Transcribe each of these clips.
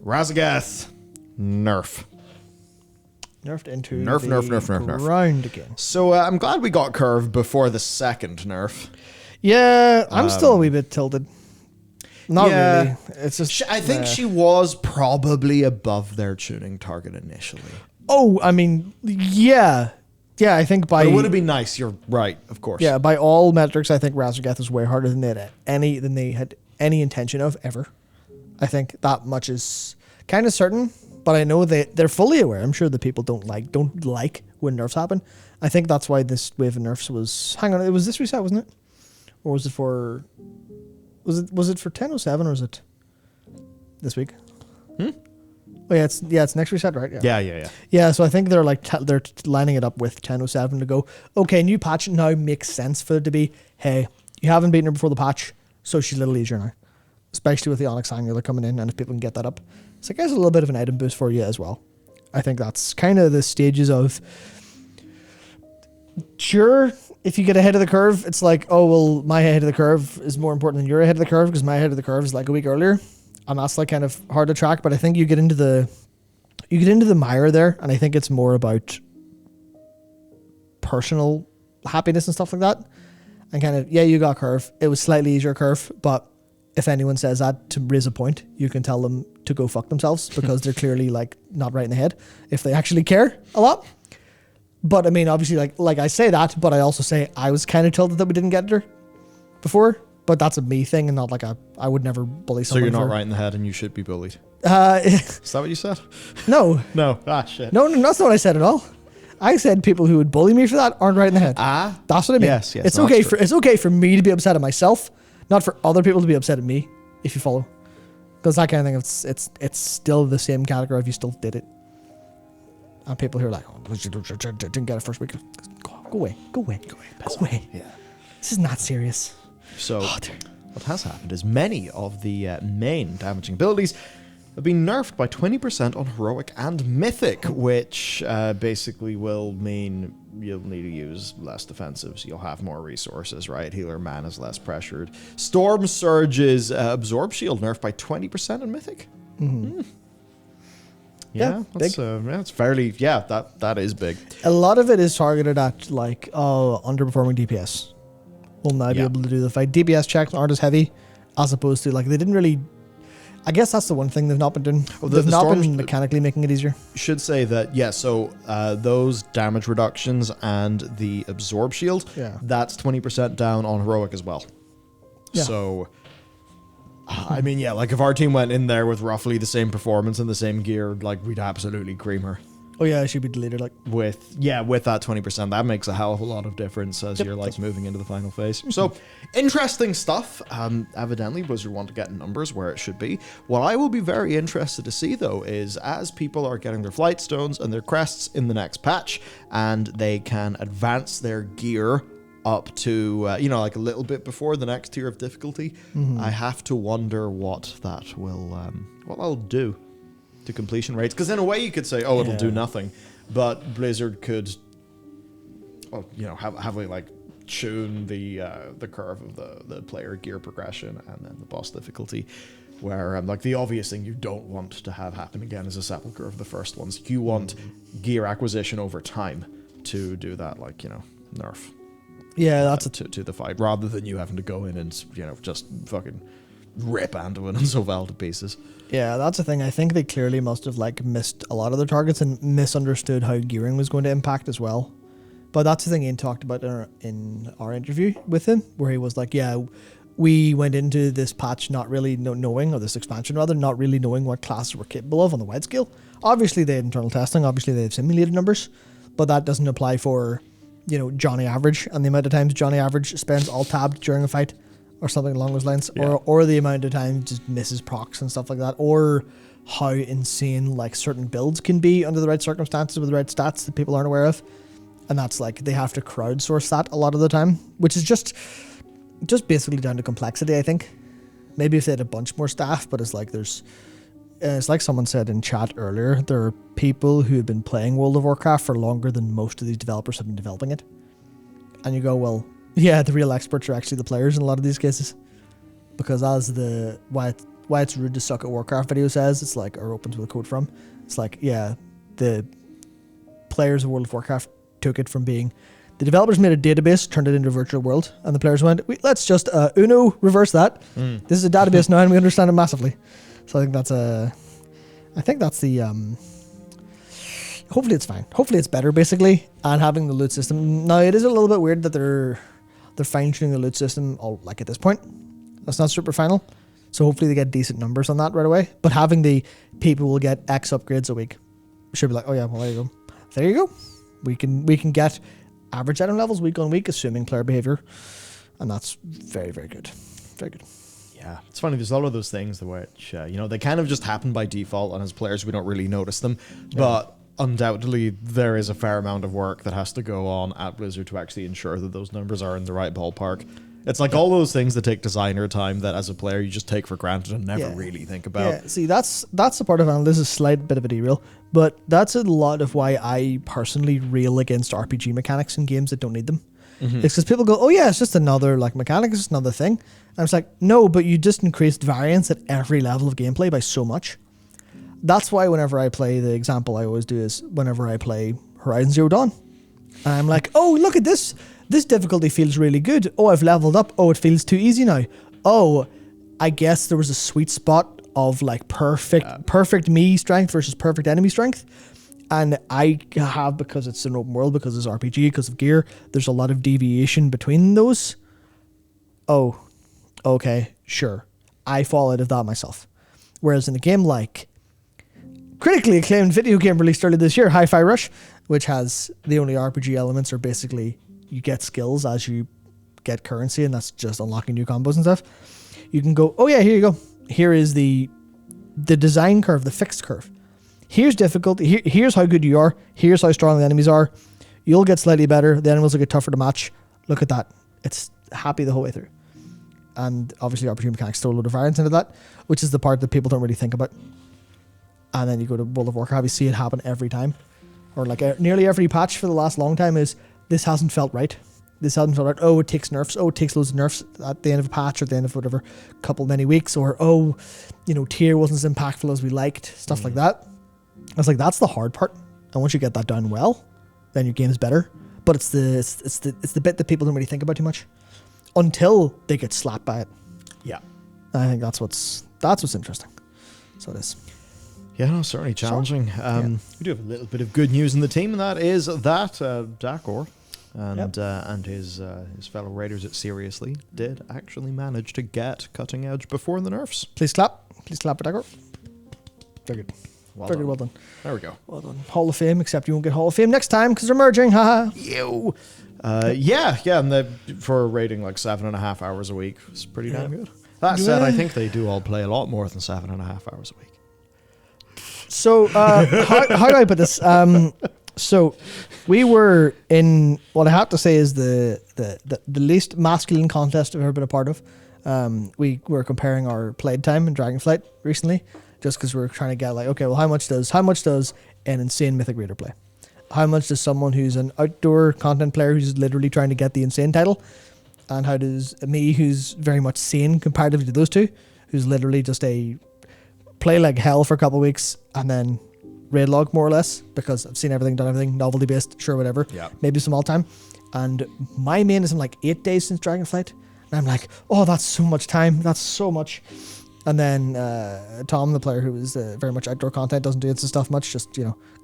Razagath. Nerf. Nerfed into Nerf. ground again. So I'm glad we got Curve before the second nerf. Yeah, I'm still a wee bit tilted. Not really. It's just I think she was probably above their tuning target initially. Oh, I mean, yeah. Yeah, I think by... But it would have been nice. You're right, of course. Yeah, by all metrics, I think Razagath is way harder than they had any intention of ever. I think that much is kind of certain, but I know they're fully aware. I'm sure the people don't like when nerfs happen. I think that's why this wave of nerfs was... Hang on, it was this reset, wasn't it? Or was it for... Was it for 10.07 or was it this week? Oh yeah, it's next reset, right? Yeah. Yeah, so I think they're they're lining it up with 10.07 to go, okay, new patch now makes sense for it to be, hey, you haven't beaten her before the patch, so she's a little easier now. Especially with the Onyx Angular coming in, and if people can get that up. So I guess a little bit of an item boost for you as well. I think that's kind of the stages of, sure, if you get ahead of the curve, it's like, oh, well, my ahead of the curve is more important than your ahead of the curve, because my ahead of the curve is like a week earlier. And that's like kind of hard to track, but I think you get into the mire there, and I think it's more about personal happiness and stuff like that. And kind of, yeah, you got curve. It was slightly easier curve, but if anyone says that to raise a point, you can tell them to go fuck themselves because they're clearly like not right in the head if they actually care a lot. But I mean, obviously, like I say that, but I also say I was kind of tilted that we didn't get her before. But that's a me thing, and not like I would never bully someone. So you're not right in the head, and you should be bullied. Is that what you said? No. No. Ah, shit. No, that's not what I said at all. I said people who would bully me for that aren't right in the head. That's what I mean. Yes. It's okay for me to be upset at myself, not for other people to be upset at me. If you follow, because that kind of thing, it's still the same category if you still did it. And people who are like, oh, didn't get it first week. Go away. Yeah. This is not serious. So, what has happened is many of the main damaging abilities have been nerfed by 20% on Heroic and Mythic, which basically will mean you'll need to use less defensives. You'll have more resources, right? Healer mana is less pressured. Storm Surge's Absorb Shield nerfed by 20% on Mythic. Mm-hmm. Yeah, that's fairly, that is big. A lot of it is targeted at like underperforming DPS. Will now be able to do the fight. DPS checks aren't as heavy as opposed to like they didn't really. I guess that's the one thing they've not been doing. They've not been mechanically making it easier. Should say that, so those damage reductions and the Absorb Shield, that's 20% down on Heroic as well. Yeah. So, I mean, like if our team went in there with roughly the same performance and the same gear, like we'd absolutely cream her. Oh yeah, it should be deleted. Like with that 20%, that makes a hell of a lot of difference as you're like moving into the final phase. So interesting stuff. Evidently, Blizzard want to get numbers where it should be. What I will be very interested to see though is as people are getting their flight stones and their crests in the next patch, and they can advance their gear up to like a little bit before the next tier of difficulty. I have to wonder what that will what that'll do to completion rates, because in a way you could say, it'll do nothing, but Blizzard could, heavily like tune the curve of the player gear progression and then the boss difficulty, where like the obvious thing you don't want to have happen again is a sepulcher of the first ones. You want gear acquisition over time to do that, like nerf. Yeah, that's to the fight, rather than you having to go in and just fucking rip Anduin and Zovelle to pieces. Yeah, that's the thing. I think they clearly must have like missed a lot of their targets and misunderstood how gearing was going to impact as well. But that's the thing Ian talked about in our interview with him, where he was like, we went into this patch not really knowing, or this expansion rather, not really knowing what classes were capable of on the wide scale. Obviously they had internal testing, obviously they have simulated numbers, but that doesn't apply for, Johnny Average and the amount of times Johnny Average spends alt tabbed during a fight, or something along those lines, or the amount of time just misses procs and stuff like that, or how insane like certain builds can be under the right circumstances with the right stats that people aren't aware of. And that's like they have to crowdsource that a lot of the time, which is just basically down to complexity, I think. Maybe if they had a bunch more staff, but it's like it's like someone said in chat earlier, there are people who have been playing World of Warcraft for longer than most of these developers have been developing it. And you go, well, yeah, the real experts are actually the players in a lot of these cases. Because why it's rude to suck at Warcraft video says, it's like, or opens with a quote from, it's like, yeah, the players of World of Warcraft took it from being, the developers made a database, turned it into a virtual world, and the players went, let's just Uno reverse that. This is a database now and we understand it massively. So I think that's the hopefully it's fine. Hopefully it's better, basically, and having the loot system. Now, it is a little bit weird that they're fine-tuning the loot system all, like, at this point. That's not super final. So hopefully they get decent numbers on that right away. But having the people will get X upgrades a week should be like, oh yeah, well, there you go. There you go. We can get average item levels week on week, assuming player behavior. And that's very, very good. Very good. Yeah, it's funny. There's all of those things which, they kind of just happen by default, and as players, we don't really notice them. Yeah. But undoubtedly, there is a fair amount of work that has to go on at Blizzard to actually ensure that those numbers are in the right ballpark. It's like all those things that take designer time that as a player you just take for granted and never really think about. Yeah, see, that's the part of it, and this is a slight bit of a derail, but that's a lot of why I personally rail against RPG mechanics in games that don't need them. It's because people go, oh yeah, it's just another like mechanic, it's just another thing. And I was like, no, but you just increased variance at every level of gameplay by so much. That's why whenever I play, the example I always do is whenever I play Horizon Zero Dawn, and I'm like, oh, look at this. This difficulty feels really good. Oh, I've leveled up. Oh, it feels too easy now. Oh, I guess there was a sweet spot of like perfect me strength versus perfect enemy strength. And I have, because it's an open world, because it's RPG, because of gear, there's a lot of deviation between those. Oh, okay, sure. I fall out of that myself. Whereas in a game like critically acclaimed video game released earlier this year, Hi-Fi Rush, which has the only RPG elements are basically you get skills as you get currency, and that's just unlocking new combos and stuff. You can go, oh yeah, here you go. Here is the design curve, the fixed curve. Here's difficulty. Here's how good you are. Here's how strong the enemies are. You'll get slightly better. The enemies will get tougher to match. Look at that. It's happy the whole way through. And obviously RPG mechanics throw a load of variance into that, which is the part that people don't really think about. And then you go to World of Warcraft, you see it happen every time. Or like nearly every patch for the last long time is, this hasn't felt right. This hasn't felt right. Oh, it takes nerfs. Oh, it takes loads of nerfs at the end of a patch or at the end of whatever, many weeks. Or, oh, tier wasn't as impactful as we liked. Stuff like that. I was like, that's the hard part. And once you get that done well, then your game is better. But it's the bit that people don't really think about too much until they get slapped by it. Yeah. I think that's what's interesting. So it is. Yeah, no, certainly challenging. We do have a little bit of good news in the team, and that is that Darkor and his fellow raiders at Seriously did actually manage to get cutting edge before the nerfs. Please clap. Please clap for Darkor. Very good. Very good, well done. There we go. Well done. Hall of Fame, except you won't get Hall of Fame next time because they're merging. Haha. Ew. And for raiding like 7.5 hours a week, it's pretty damn good. That said, I think they do all play a lot more than 7.5 hours a week. So, how do I put this? So, we were in what I have to say is the least masculine contest I've ever been a part of. We were comparing our played time in Dragonflight recently, just because we were trying to get like, okay, well, how much does an insane Mythic Raider play? How much does someone who's an outdoor content player who's literally trying to get the insane title, and how does me, who's very much sane comparatively to those two, who's literally just a play like hell for a couple of weeks and then raid log more or less, because I've seen everything, done everything, novelty based, sure, whatever. Yeah. Maybe some all time. And my main is in like 8 days since Dragonflight. And I'm like, oh, that's so much time. That's so much. And then Tom, the player who is very much outdoor content, doesn't do instant stuff much, just,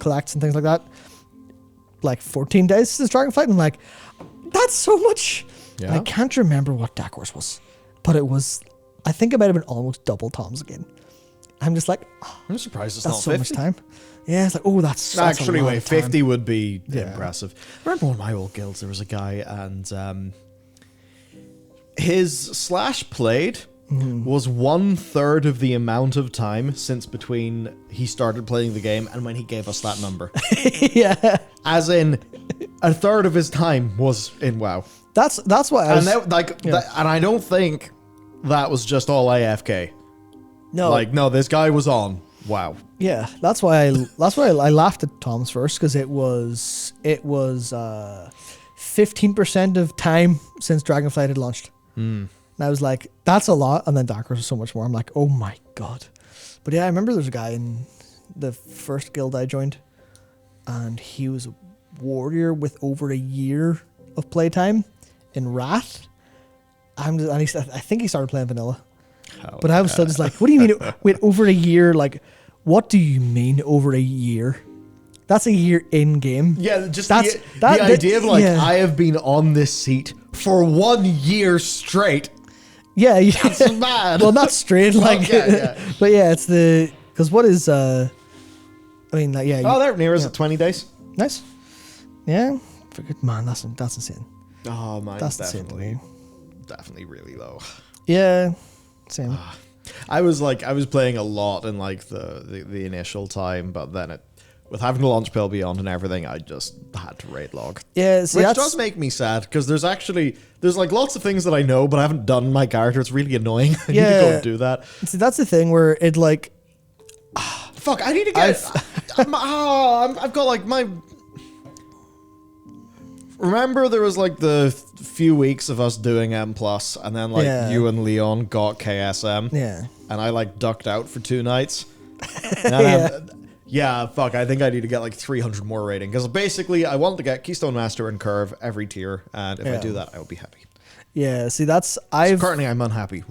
collects and things like that. Like 14 days since Dragonflight. And I'm like, that's so much. Yeah. And I can't remember what Darkor's was, but it was, I think it might have been almost double Tom's again. I'm just like, oh, I'm surprised it's not so 50. Much time. Yeah, it's like, oh, that's actually, wait, 50 would be impressive. I remember one of my old guilds, there was a guy, and his slash played was 1/3 of the amount of time since between he started playing the game and when he gave us that number. Yeah. As in, 1/3 of his time was in WoW. That's what I was... And I don't think that was just all AFK. No. This guy was on. Wow. Yeah, that's why I laughed at Tom's first, because it was 15% of time since Dragonflight had launched. And I was like, that's a lot. And then Darkor was so much more. I'm like, oh my God. But yeah, I remember there's a guy in the first guild I joined, and he was a warrior with over a year of playtime in Wrath. I think he started playing vanilla. But I was still just like, what do you mean? Wait, over a year? Like, what do you mean over a year? That's a year in game. Yeah, just the idea of like, I have been on this seat for 1 year straight. Yeah, that's mad. Well, not straight, like, but yeah, it's because what is, I mean, like, yeah. Oh, there, near is it 20 days? Nice. Yeah, man, that's insane. Oh man, that's definitely really low. Yeah, same. I was playing a lot in like the initial time, but then with having to launch Pill Beyond and everything, I just had to raid log. Yeah, see, which does make me sad, because there's like lots of things that I know, but I haven't done my character. It's really annoying. I need to go and do that. See, that's the thing where it like, fuck, I need to get. I've got like my. Remember, there was like the few weeks of us doing M+, and then like you and Leon got KSM. Yeah. And I like ducked out for 2 nights. Yeah, fuck, I think I need to get like 300 more rating. Because basically, I want to get Keystone Master and Curve every tier. And if I do that, I will be happy. Yeah, see, currently, I'm unhappy.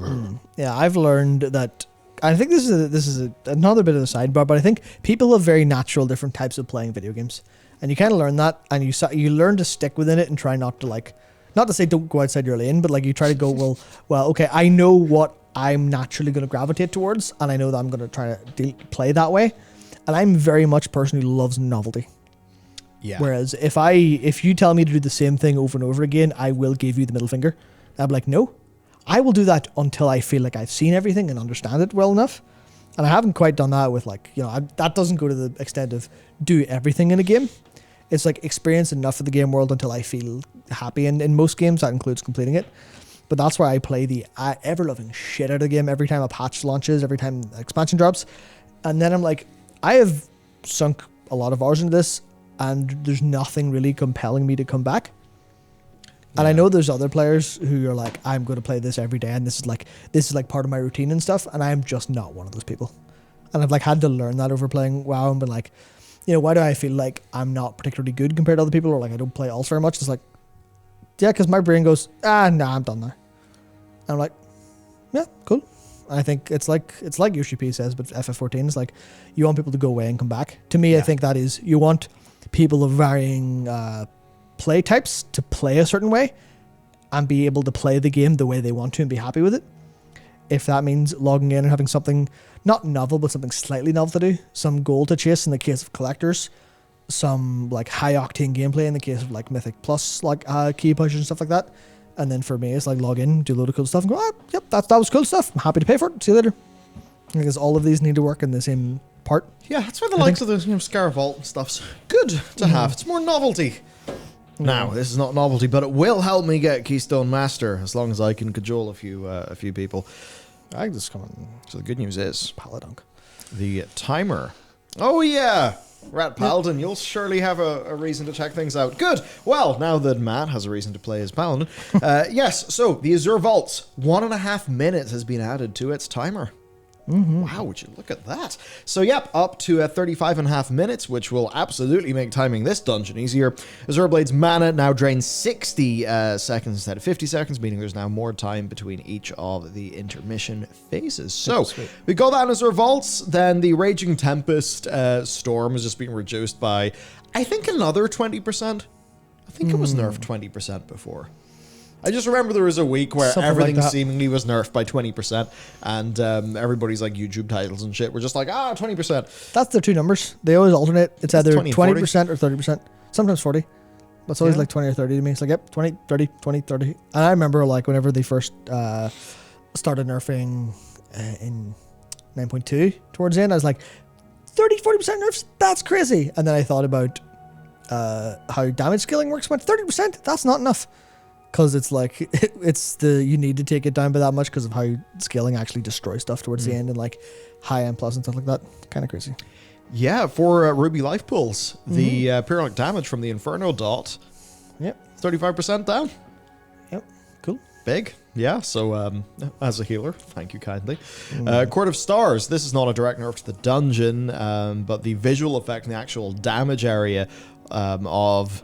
Yeah, I've learned that. I think this is another bit of the sidebar, but I think people have very natural different types of playing video games. And you kind of learn that, and you learn to stick within it and try not to like, not to say don't go outside your lane, but like you try to go, well, okay, I know what I'm naturally going to gravitate towards, and I know that I'm going to try to play that way. And I'm very much a person who loves novelty. Yeah. Whereas if you tell me to do the same thing over and over again, I will give you the middle finger. And I'll be like, no, I will do that until I feel like I've seen everything and understand it well enough. And I haven't quite done that with like, that doesn't go to the extent of do everything in a game. It's like experience enough of the game world until I feel happy. And in most games, that includes completing it. But that's where I play the ever-loving shit out of the game every time a patch launches, every time expansion drops. And then I'm like, I have sunk a lot of hours into this, and there's nothing really compelling me to come back. And I know there's other players who are like, I'm going to play this every day, and this is like part of my routine and stuff, and I'm just not one of those people. And I've like had to learn that over playing WoW and been like, why do I feel like I'm not particularly good compared to other people, or like I don't play alts very much? It's like, yeah, because my brain goes, nah, I'm done now. And I'm like, yeah, cool. I think it's like UCP says, but FF14 is like, you want people to go away and come back. To me, I think that is, you want people of varying play types to play a certain way and be able to play the game the way they want to and be happy with it. If that means logging in and having something not novel, but something slightly novel to do, some goal to chase in the case of collectors, some like high octane gameplay in the case of like Mythic Plus, like key pushes and stuff like that. And then for me, it's like log in, do a load of cool stuff, and go, yep, that was cool stuff. I'm happy to pay for it. See you later. Because all of these need to work in the same part. Yeah, that's why the likes of the Scar Vault and stuff's good to have. It's more novelty. Now, this is not novelty, but it will help me get Keystone Master as long as I can cajole a few people. I can just come on. So the good news is, Paladunk. The timer. Oh yeah. Rat Paladin, you'll surely have a reason to check things out. Good. Well, now that Matt has a reason to play his Paladin. Yes, so the Azure Vaults, 1.5 minutes has been added to its timer. Mm-hmm. Wow, would you look at that? So, yep, up to 35.5 minutes, which will absolutely make timing this dungeon easier. Azure Blade's mana now drains 60 seconds instead of 50 seconds, meaning there's now more time between each of the intermission phases. So, we got that in Azure Vaults, then the Raging Tempest Storm has just been reduced by, I think, another 20%. I think it was nerfed 20% before. I just remember there was a week where something everything like seemingly was nerfed by 20%, and everybody's like YouTube titles and shit were just like, 20%. That's their two numbers. They always alternate. It's either 20% or 30%, sometimes 40. But it's always like 20 or 30 to me. It's like, yep, 20, 30, 20, 30. And I remember like whenever they first started nerfing in 9.2 towards the end, I was like, 30, 40% nerfs? That's crazy. And then I thought about how damage scaling works. Went 30%? That's not enough. Because it's like, you need to take it down by that much because of how scaling actually destroys stuff towards the end and like high end plus and stuff like that. Kind of crazy. Yeah, for Ruby Life Pulls, the periodic damage from the Inferno Dot, 35% down. Yep, cool. big. Yeah, so as a healer, thank you kindly. Court of Stars. This is not a direct nerf to the dungeon, but the visual effect and the actual damage area of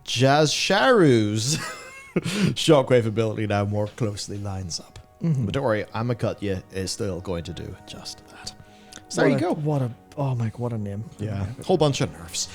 Jazz Sharu's shockwave ability now more closely lines up. But don't worry, I'ma cut you is still going to do just that. So there you go. What a name. Yeah, whole bunch of nerfs.